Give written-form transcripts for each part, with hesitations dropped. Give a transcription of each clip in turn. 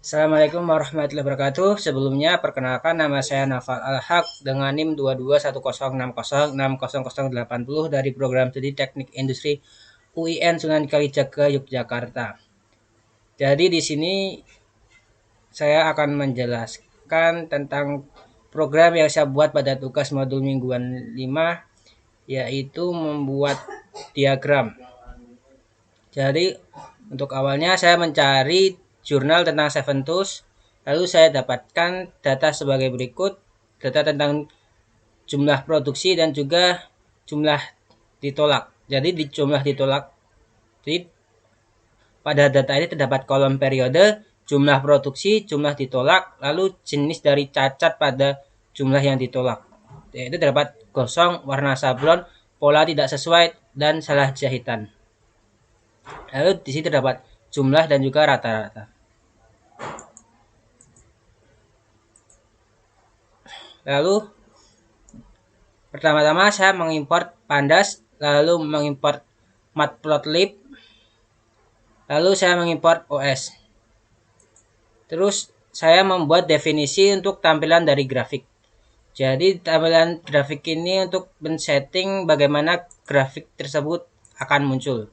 Assalamualaikum warahmatullahi wabarakatuh. Sebelumnya perkenalkan nama saya Nafal Al-Haq dengan NIM 2210606080 dari program studi Teknik Industri UIN Sunan Kalijaga Yogyakarta. Jadi di sini saya akan menjelaskan tentang program yang saya buat pada tugas modul mingguan 5, yaitu membuat diagram. Jadi untuk awalnya saya mencari jurnal tentang Seven Tools, lalu saya dapatkan data sebagai berikut: data tentang jumlah produksi dan juga jumlah ditolak. Jadi di jumlah ditolak, pada data ini terdapat kolom periode, jumlah produksi, jumlah ditolak, lalu jenis dari cacat pada jumlah yang ditolak. Yaitu terdapat gosong, warna sablon, pola tidak sesuai, dan salah jahitan. Lalu di sini terdapat jumlah dan juga rata-rata. Lalu pertama-tama saya mengimport pandas, lalu mengimport matplotlib, lalu saya mengimport OS. Terus saya membuat definisi untuk tampilan dari grafik. Jadi tampilan grafik ini untuk men-setting bagaimana grafik tersebut akan muncul.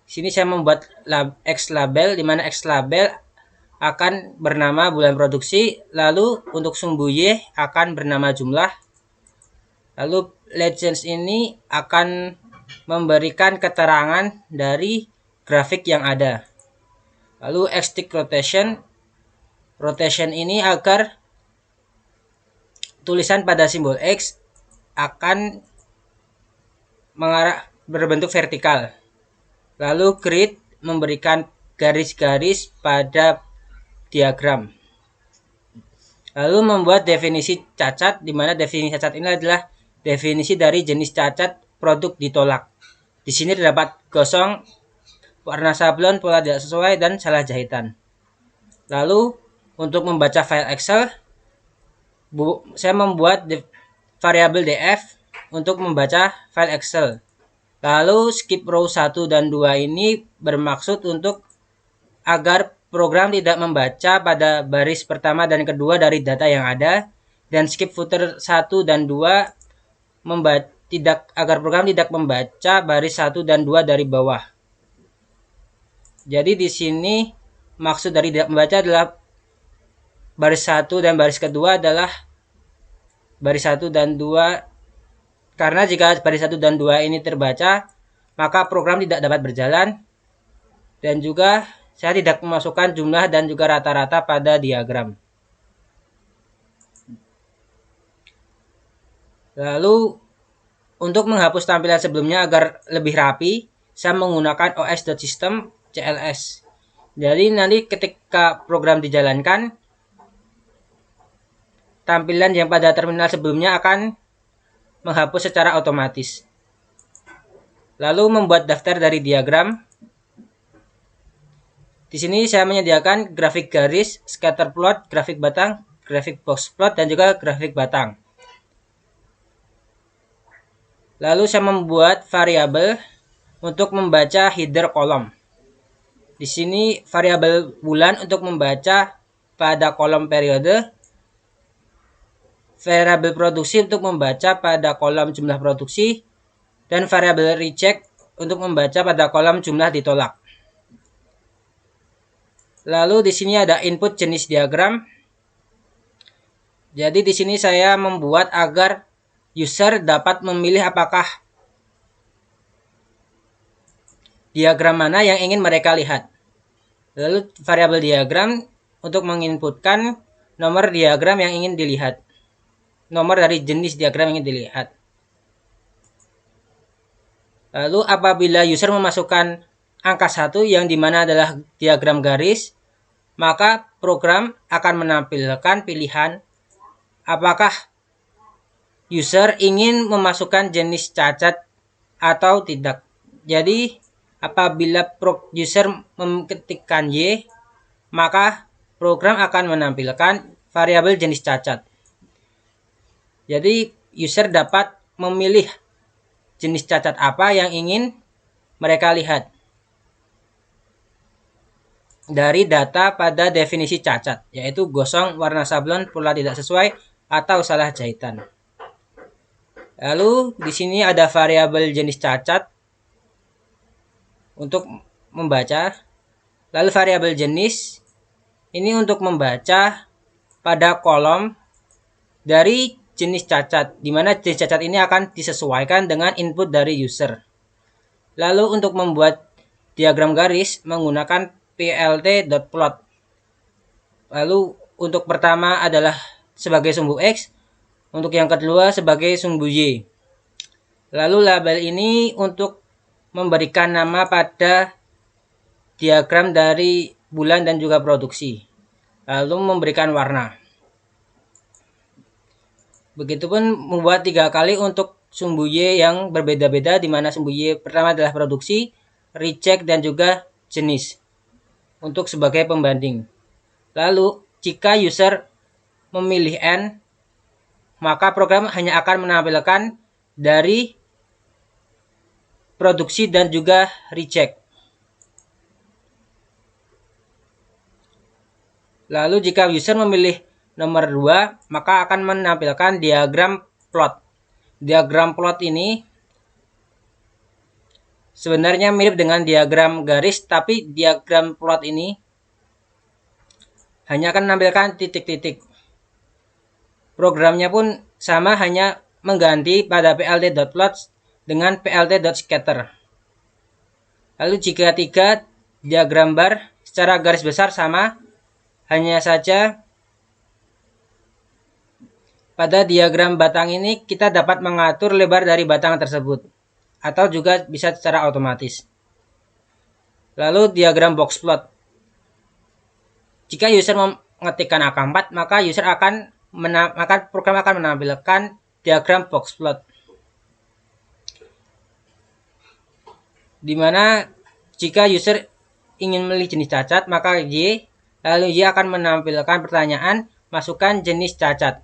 Sini saya membuat X label, di mana X label akan bernama bulan produksi, lalu untuk sumbu Y akan bernama jumlah. Lalu legends ini akan memberikan keterangan dari grafik yang ada. Lalu X-stick rotation ini agar tulisan pada simbol X akan mengarah berbentuk vertikal. Lalu grid memberikan garis-garis pada diagram. Lalu membuat definisi cacat, di mana definisi cacat ini adalah definisi dari jenis cacat produk ditolak. Di sini terdapat gosong, warna sablon, pola tidak sesuai, dan salah jahitan. Lalu untuk membaca file Excel, saya membuat variabel df untuk membaca file Excel. Lalu skip row 1 dan 2 ini bermaksud untuk agar program tidak membaca pada baris pertama dan kedua dari data yang ada, dan skip footer 1 dan 2 agar program tidak membaca baris 1 dan 2 dari bawah. Jadi di sini maksud dari tidak membaca adalah baris 1 dan baris kedua adalah baris 1 dan 2, karena jika baris 1 dan 2 ini terbaca, maka program tidak dapat berjalan. Dan juga saya tidak memasukkan jumlah dan juga rata-rata pada diagram. Lalu untuk menghapus tampilan sebelumnya agar lebih rapi, saya menggunakan os.system CLS. Jadi nanti ketika program dijalankan, tampilan yang pada terminal sebelumnya akan menghapus secara otomatis. Lalu membuat daftar dari diagram. Di sini saya menyediakan grafik garis, scatter plot, grafik batang, grafik box plot, dan juga grafik batang. Lalu saya membuat variabel untuk membaca header kolom. Di sini variabel bulan untuk membaca pada kolom periode, variabel produksi untuk membaca pada kolom jumlah produksi, dan variabel reject untuk membaca pada kolom jumlah ditolak. Lalu di sini ada input jenis diagram. Jadi di sini saya membuat agar user dapat memilih apakah diagram mana yang ingin mereka lihat. Lalu variabel diagram untuk menginputkan nomor diagram yang ingin dilihat. Nomor dari jenis diagram yang ingin dilihat. Lalu apabila user memasukkan angka 1 yang dimana adalah diagram garis, maka program akan menampilkan pilihan apakah user ingin memasukkan jenis cacat atau tidak. Jadi apabila user mengetikkan Y, maka program akan menampilkan variabel jenis cacat. Jadi user dapat memilih jenis cacat apa yang ingin mereka lihat. dari data pada definisi cacat, yaitu gosong, warna sablon, pola tidak sesuai, atau salah jahitan. Lalu di sini ada variabel jenis cacat untuk membaca. Lalu variabel jenis ini untuk membaca pada kolom dari jenis cacat, di mana jenis cacat ini akan disesuaikan dengan input dari user. Lalu untuk membuat diagram garis menggunakan plt.plot. Lalu untuk pertama adalah sebagai sumbu X, untuk yang kedua sebagai sumbu Y. Lalu label ini untuk memberikan nama pada diagram dari bulan dan juga produksi. Lalu memberikan warna. Begitupun membuat 3 kali untuk sumbu Y yang berbeda-beda, di mana sumbu Y pertama adalah produksi, reject, dan juga jenis untuk sebagai pembanding. Lalu jika user memilih N, maka program hanya akan menampilkan dari produksi dan juga reject. Lalu jika user memilih nomor 2, maka akan menampilkan diagram plot. Diagram plot ini sebenarnya mirip dengan diagram garis, tapi diagram plot ini hanya akan menampilkan titik-titik. Programnya pun sama, hanya mengganti pada plt.plot dengan plt.scatter. Lalu jika 3, diagram bar secara garis besar sama, hanya saja pada diagram batang ini kita dapat mengatur lebar dari batang tersebut, atau juga bisa secara otomatis. Lalu diagram box plot. Jika user mengetikkan angka 4, maka program akan menampilkan diagram box plot. Dimana jika user ingin memilih jenis cacat, maka Y, lalu Y akan menampilkan pertanyaan, masukkan jenis cacat.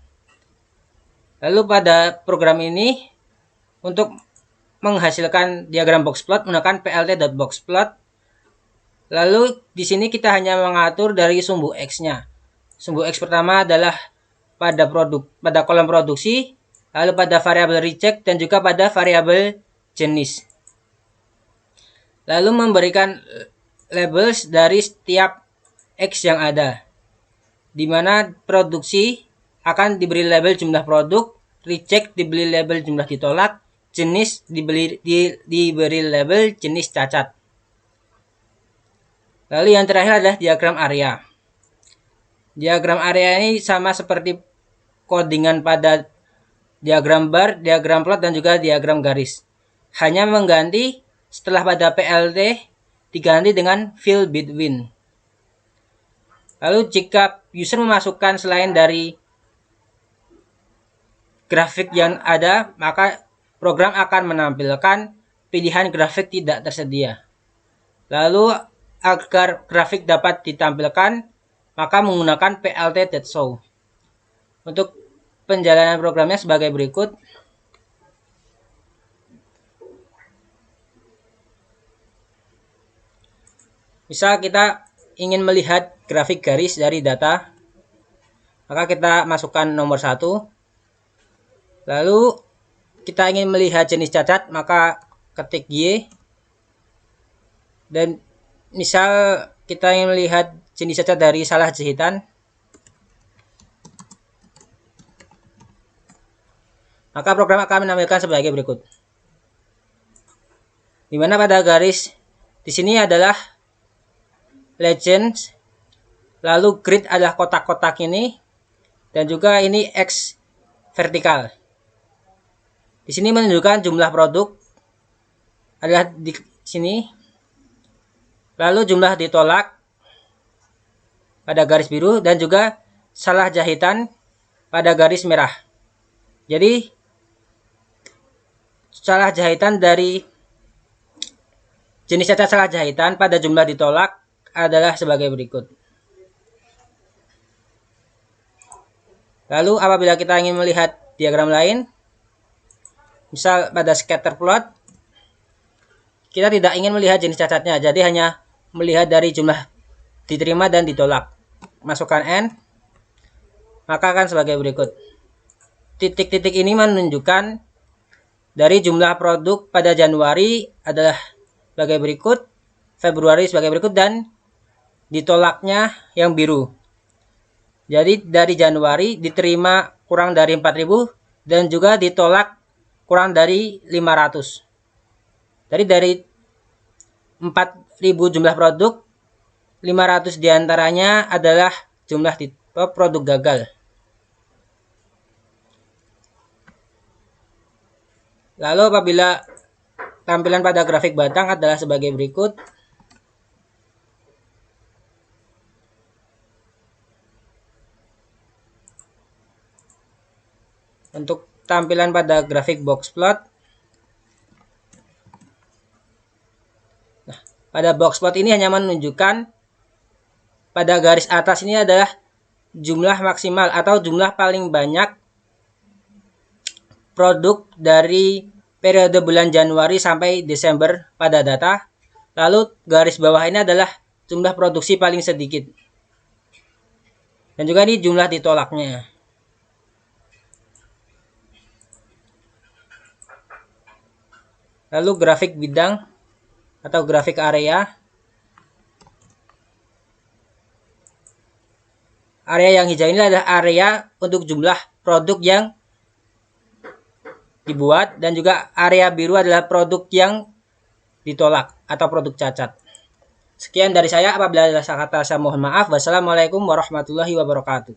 Lalu pada program ini untuk menghasilkan diagram box plot menggunakan plt.boxplot. Lalu di sini kita hanya mengatur dari sumbu X-nya. Sumbu X pertama adalah pada kolom produksi, lalu pada variabel reject, dan juga pada variabel jenis. Lalu memberikan labels dari setiap X yang ada, di mana produksi akan diberi label jumlah produk, reject diberi label jumlah ditolak, jenis diberi label jenis cacat. Lalu yang terakhir adalah diagram area. Diagram area ini sama seperti codingan pada diagram bar, diagram plot, dan juga diagram garis. Hanya mengganti setelah pada PLT diganti dengan fill between. Lalu jika user memasukkan selain dari grafik yang ada, maka program akan menampilkan pilihan grafik tidak tersedia. Lalu agar grafik dapat ditampilkan, maka menggunakan plt.show. Untuk penjalanan programnya sebagai berikut. Misal kita ingin melihat grafik garis dari data, maka kita masukkan nomor 1. Lalu kita ingin melihat jenis cacat, maka ketik Y. Dan misal kita ingin melihat jenis cacat dari salah jahitan, maka program akan menampilkan sebagai berikut. Di mana pada garis di sini adalah legends, lalu grid adalah kotak-kotak ini, dan juga ini X vertikal. Di sini menunjukkan jumlah produk adalah di sini. Lalu jumlah ditolak pada garis biru, dan juga salah jahitan pada garis merah. Jadi salah jahitan dari jenis cacat salah jahitan pada jumlah ditolak adalah sebagai berikut. Lalu apabila kita ingin melihat diagram lain, misal pada scatter plot, kita tidak ingin melihat jenis cacatnya, jadi hanya melihat dari jumlah diterima dan ditolak. Masukkan N, maka akan sebagai berikut. Titik-titik ini menunjukkan dari jumlah produk pada Januari adalah sebagai berikut, Februari sebagai berikut, dan ditolaknya yang biru. Jadi dari Januari diterima kurang dari 4.000 dan juga ditolak kurang dari 500. Jadi dari 4.000 jumlah produk, 500 diantaranya adalah jumlah produk gagal. Lalu apabila tampilan pada grafik batang adalah sebagai berikut. Untuk tampilan pada grafik box plot. Nah, pada box plot ini hanya menunjukkan pada garis atas ini adalah jumlah maksimal atau jumlah paling banyak produk dari periode bulan Januari sampai Desember pada data. Lalu garis bawah ini adalah jumlah produksi paling sedikit. Dan juga ini jumlah ditolaknya. Lalu grafik bidang atau grafik area. Area yang hijau ini adalah area untuk jumlah produk yang dibuat, dan juga area biru adalah produk yang ditolak atau produk cacat. Sekian dari saya, apabila ada salah kata saya mohon maaf. Wassalamualaikum warahmatullahi wabarakatuh.